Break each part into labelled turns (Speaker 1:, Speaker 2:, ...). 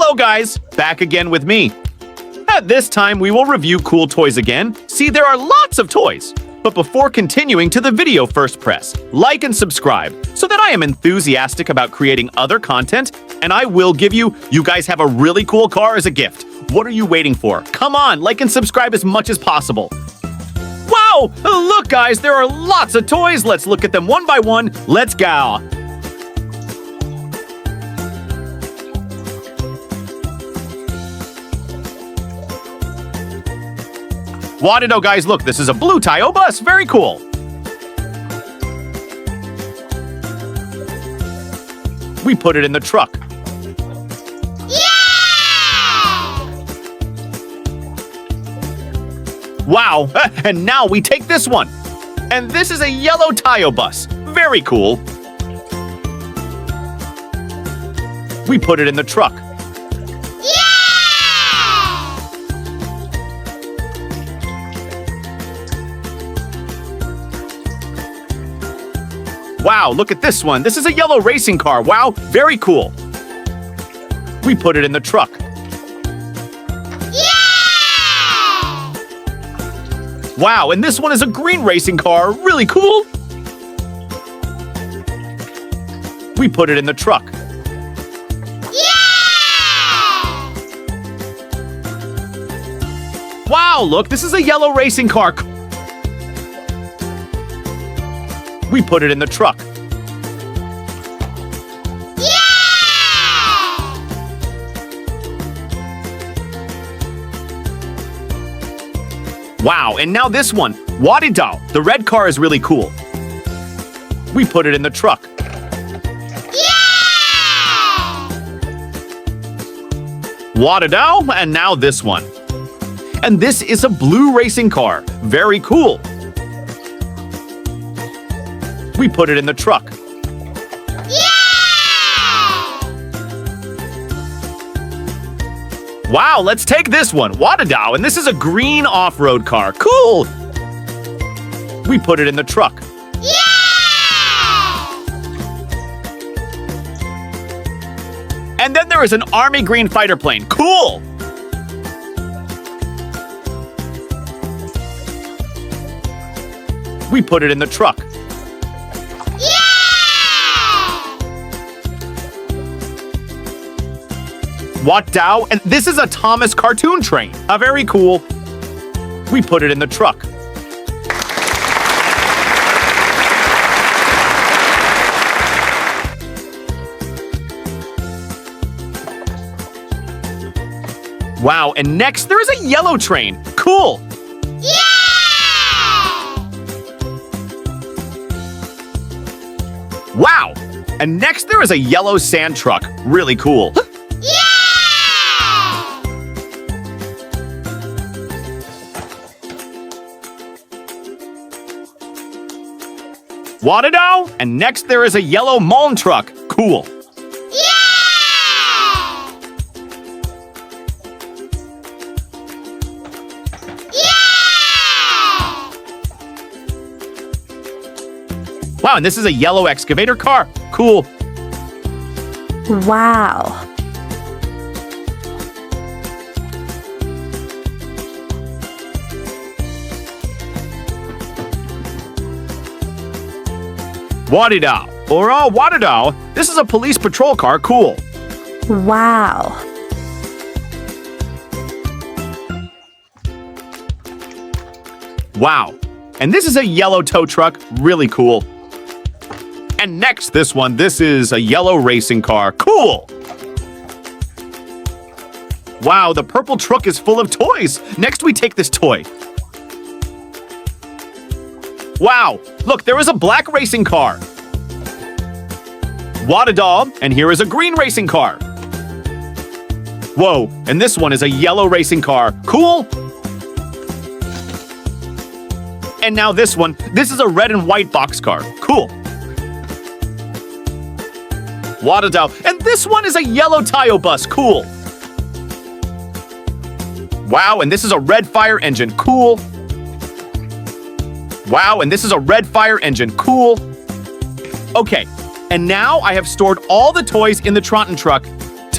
Speaker 1: Hello guys, back again with me. At this time, we will review cool toys again. See, there are lots of toys. But before continuing to the video, first press like and subscribe so that I am enthusiastic about creating other content, and I will give you guys have a really cool car as a gift. What are you waiting for? Come on, like and subscribe as much as possible. Wow! Look guys, there are lots of toys. Let's look at them one by one. Let's go. Wadido guys, look, this is a blue Tayo bus. Very cool. We put it in the truck.
Speaker 2: Yeah!
Speaker 1: Wow, and now we take this one. And this is a yellow Tayo bus. Very cool. We put it in the truck. Wow, look at this one. This is a yellow racing car. Wow, very cool. We put it in the truck.
Speaker 2: Yeah!
Speaker 1: Wow, and this one is a green racing car. Really cool. We put it in the truck.
Speaker 2: Yeah!
Speaker 1: Wow, look, this is a yellow racing car. We put it in the truck.
Speaker 2: Yeah!
Speaker 1: Wow, and now this one. Wadidao. The red car is really cool. We put it in the truck.
Speaker 2: Yeah!
Speaker 1: Wadidao, and now this one. And this is a blue racing car. Very cool. We put it in the truck.
Speaker 2: Yeah!
Speaker 1: Wow, let's take this one. Wadidao, and this is a green off-road car. Cool! We put it in the truck.
Speaker 2: Yeah!
Speaker 1: And then there is an army green fighter plane. Cool! We put it in the truck. Wadidao, and this is a Thomas cartoon train. Very cool. We put it in the truck. Wow, and next there is a yellow train. Cool.
Speaker 2: Yeah!
Speaker 1: Wow, and next there is a yellow sand truck. Really cool. Wadidao, and next there is a yellow Mullen truck. Cool.
Speaker 2: Yeah! Yeah!
Speaker 1: Wow, and this is a yellow excavator car. Cool.
Speaker 3: Wow.
Speaker 1: Wadidao. Or Wadidao, this is a police patrol car. Cool.
Speaker 3: Wow.
Speaker 1: Wow. And this is a yellow tow truck. Really cool. And next, this one. This is a yellow racing car. Cool. Wow, the purple truck is full of toys. Next, we take this toy. Wow, look, there is a black racing car. Wadidao, and here is a green racing car. Whoa, and this one is a yellow racing car. Cool. And now this one, this is a red and white boxcar. Cool. Wadidao, and this one is a yellow Tayo bus. Cool. Wow, and this is a red fire engine. Cool. Wow, and this is a red fire engine. Cool. Okay, and now I have stored all the toys in the Tronton truck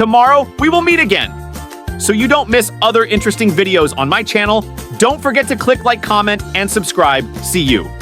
Speaker 1: Tomorrow, we will meet again. So you don't miss other interesting videos on my channel, don't forget to click like, comment, and subscribe. See you.